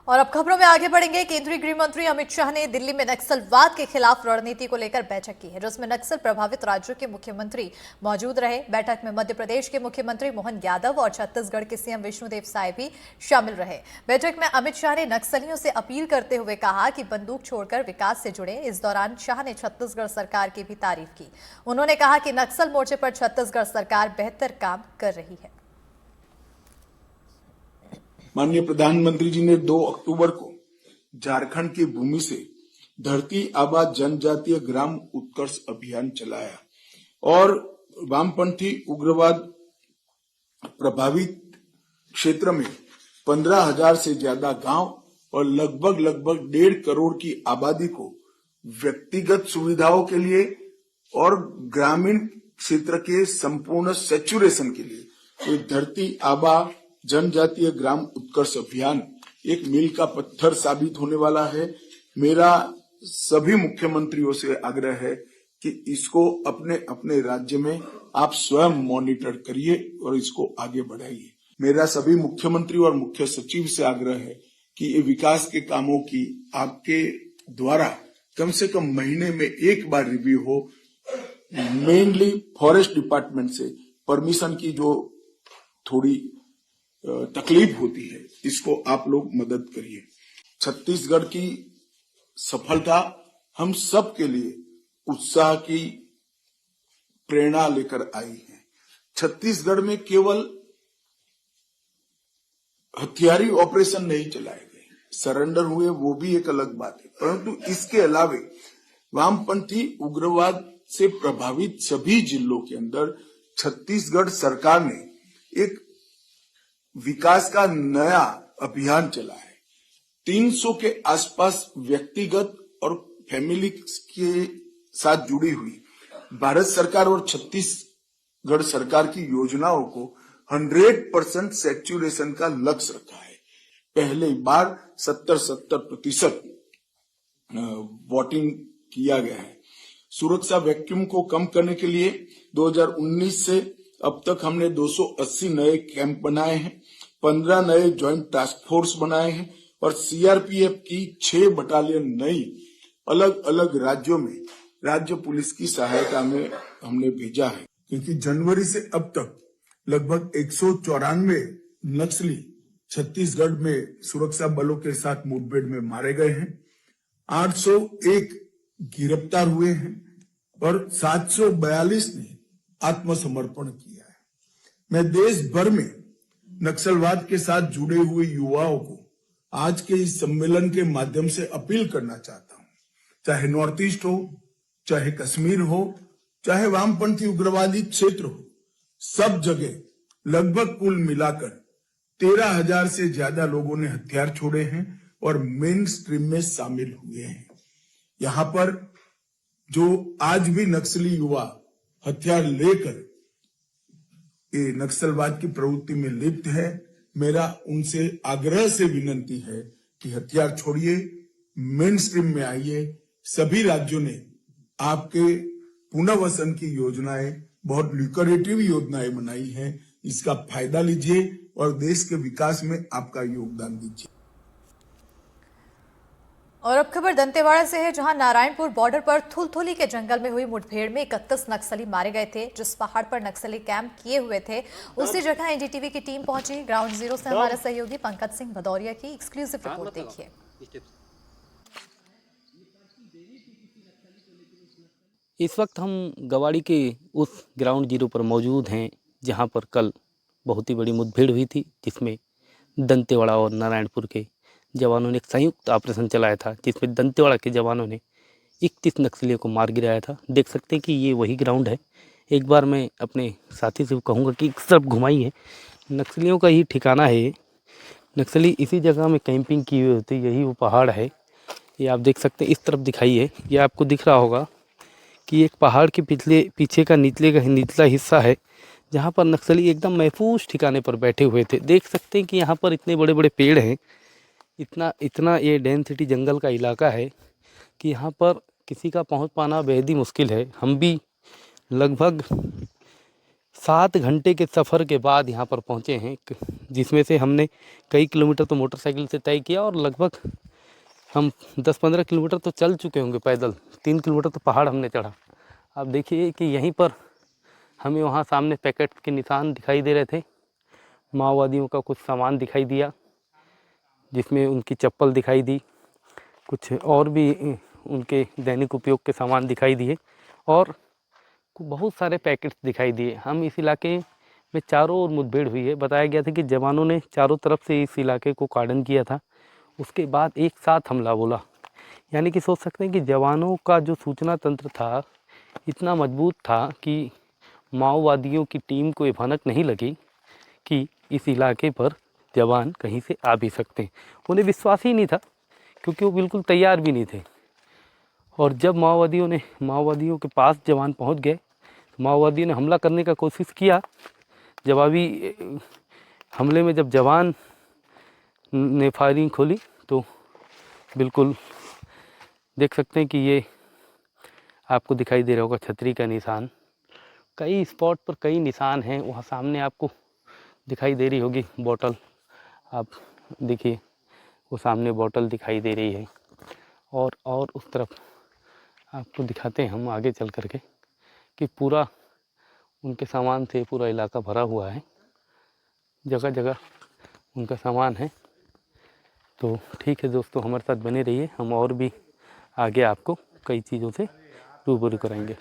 और अब खबरों में आगे बढ़ेंगे। केंद्रीय गृह मंत्री अमित शाह ने दिल्ली में नक्सलवाद के खिलाफ रणनीति को लेकर बैठक की है, जिसमें नक्सल प्रभावित राज्यों के मुख्यमंत्री मौजूद रहे। बैठक में मध्य प्रदेश के मुख्यमंत्री मोहन यादव और छत्तीसगढ़ के सीएम विष्णुदेव साय भी शामिल रहे। बैठक में अमित शाह ने नक्सलियों से अपील करते हुए कहा कि बंदूक छोड़कर विकास से जुड़े। इस दौरान शाह ने छत्तीसगढ़ सरकार की भी तारीफ की। उन्होंने कहा कि नक्सल मोर्चे पर छत्तीसगढ़ सरकार बेहतर काम कर रही है। माननीय प्रधानमंत्री जी ने 2 अक्टूबर को झारखंड की भूमि से धरती आबा जनजातीय ग्राम उत्कर्ष अभियान चलाया और वामपंथी उग्रवाद प्रभावित क्षेत्र में 15,000 से ज्यादा गांव और लगभग 1.5 करोड़ की आबादी को व्यक्तिगत सुविधाओं के लिए और ग्रामीण क्षेत्र के संपूर्ण सैचुरेशन के लिए ये धरती आबा जनजातीय ग्राम उत्कर्ष अभियान एक मील का पत्थर साबित होने वाला है। मेरा सभी मुख्यमंत्रियों से आग्रह है कि इसको अपने अपने राज्य में आप स्वयं मॉनिटर करिए और इसको आगे बढ़ाइए। मेरा सभी मुख्यमंत्री और मुख्य सचिव से आग्रह है कि ये विकास के कामों की आपके द्वारा कम से कम महीने में एक बार रिव्यू हो। मेनली फॉरेस्ट डिपार्टमेंट से परमिशन की जो थोड़ी तकलीफ होती है, इसको आप लोग मदद करिए। छत्तीसगढ़ की सफलता हम सब के लिए उत्साह की प्रेरणा लेकर आई है। छत्तीसगढ़ में केवल हथियारी ऑपरेशन नहीं चलाए गए, सरेंडर हुए वो भी एक अलग बात है, परंतु इसके अलावे वामपंथी उग्रवाद से प्रभावित सभी जिलों के अंदर छत्तीसगढ़ सरकार ने एक विकास का नया अभियान चला है। 300 के आसपास व्यक्तिगत और फैमिली के साथ जुड़ी हुई भारत सरकार और छत्तीसगढ़ सरकार की योजनाओं को 100% सैचुरेशन का लक्ष्य रखा है। पहले बार 70% वोटिंग किया गया है। सुरक्षा वैक्यूम को कम करने के लिए 2019 से अब तक हमने 280 नए कैंप बनाए हैं, 15 नए ज्वाइंट टास्क फोर्स बनाए हैं और सीआरपीएफ की 6 बटालियन नई अलग अलग राज्यों में राज्य पुलिस की सहायता में हमने भेजा है। क्योंकि जनवरी से अब तक लगभग 194 नक्सली छत्तीसगढ़ में सुरक्षा बलों के साथ मुठभेड़ में मारे गए हैं, 801 गिरफ्तार हुए हैं और 742 ने आत्मसमर्पण किया है। मैं देश भर में नक्सलवाद के साथ जुड़े हुए युवाओं को आज के इस सम्मेलन के माध्यम से अपील करना चाहता हूं, चाहे नॉर्थ ईस्ट हो, चाहे कश्मीर हो, चाहे वामपंथी उग्रवादी क्षेत्र हो, सब जगह लगभग कुल मिलाकर 13,000 से ज्यादा लोगों ने हथियार छोड़े हैं और मेन स्ट्रीम में शामिल हुए हैं। यहाँ पर जो आज भी नक्सली युवा हथियार लेकर ये नक्सलवाद की प्रवृत्ति में लिप्त है, मेरा उनसे आग्रह से विनती है कि हथियार छोड़िए, मेन स्ट्रीम में आइए। सभी राज्यों ने आपके पुनर्वसन की योजनाएं, बहुत ल्यूक्रेटिव योजनाएं बनाई हैं, इसका फायदा लीजिए और देश के विकास में आपका योगदान दीजिए। और अब खबर दंतेवाड़ा से है, जहां नारायणपुर बॉर्डर पर थुलथुली के जंगल में हुई मुठभेड़ में 31 नक्सली मारे गए थे। जिस पहाड़ पर नक्सली कैंप किए हुए थे उसी जगह एनडीटीवी की टीम पहुंची। ग्राउंड जीरो से हमारे सहयोगी पंकज सिंह भदौरिया की एक्सक्लूसिव रिपोर्ट देखिए। इस वक्त हम गवाड़ी के उस ग्राउंड जीरो पर मौजूद हैं जहां पर कल बहुत ही बड़ी मुठभेड़ हुई थी, जिसमें दंतेवाड़ा और नारायणपुर के जवानों ने एक संयुक्त ऑपरेशन चलाया था, जिसमें दंतेवाड़ा के जवानों ने 31 नक्सलियों को मार गिराया था। देख सकते हैं कि ये वही ग्राउंड है। एक बार मैं अपने साथी से कहूँगा कि इस तरफ घुमाइए, नक्सलियों का ही ठिकाना है ये। नक्सली इसी जगह में कैंपिंग की हुई होती, यही वो पहाड़ है। ये आप देख सकते हैं, इस तरफ दिखाइए, ये आपको दिख रहा होगा कि एक पहाड़ के पीछे का निचला हिस्सा है, जहाँ पर नक्सली एकदम महफूज ठिकाने पर बैठे हुए थे। देख सकते हैं कि यहाँ पर इतने बड़े बड़े पेड़ हैं, इतना ये डेंसिटी जंगल का इलाका है कि यहाँ पर किसी का पहुँच पाना बेहद ही मुश्किल है। हम भी लगभग 7 घंटे के सफ़र के बाद यहाँ पर पहुँचे हैं, जिसमें से हमने कई किलोमीटर तो मोटरसाइकिल से तय किया और लगभग हम 10-15 किलोमीटर तो चल चुके होंगे पैदल। 3 किलोमीटर तो पहाड़ हमने चढ़ा। आप देखिए कि यहीं पर हमें वहाँ सामने पैकेट के निशान दिखाई दे रहे थे। माओवादियों का कुछ सामान दिखाई दिया, जिसमें उनकी चप्पल दिखाई दी, कुछ और भी उनके दैनिक उपयोग के सामान दिखाई दिए और बहुत सारे पैकेट्स दिखाई दिए। हम इस इलाके में चारों ओर मुठभेड़ हुई है। बताया गया था कि जवानों ने चारों तरफ से इस इलाके को कार्डन किया था। उसके बाद एक साथ हमला बोला, यानी कि सोच सकते हैं कि जवानों का जो सूचना तंत्र था इतना मजबूत था कि माओवादियों की टीम को ये भनक नहीं लगी कि इस इलाके पर जवान कहीं से आ भी सकते हैं। उन्हें विश्वास ही नहीं था, क्योंकि वो बिल्कुल तैयार भी नहीं थे। और जब माओवादियों के पास जवान पहुंच गए, माओवादियों ने हमला करने का कोशिश किया। जवाबी हमले में जब जवान ने फायरिंग खोली तो बिल्कुल देख सकते हैं कि ये आपको दिखाई दे रहा होगा छतरी का निशान। कई स्पॉट पर कई निशान हैं। वहाँ सामने आपको दिखाई दे रही होगी बोतल, आप देखिए वो सामने बोतल दिखाई दे रही है। और उस तरफ आपको दिखाते हैं हम आगे चल करके कि पूरा उनके सामान से पूरा इलाका भरा हुआ है, जगह जगह उनका सामान है। तो ठीक है दोस्तों, हमारे साथ बने रहिए, हम और भी आगे आपको कई चीज़ों से रूबरू कराएंगे।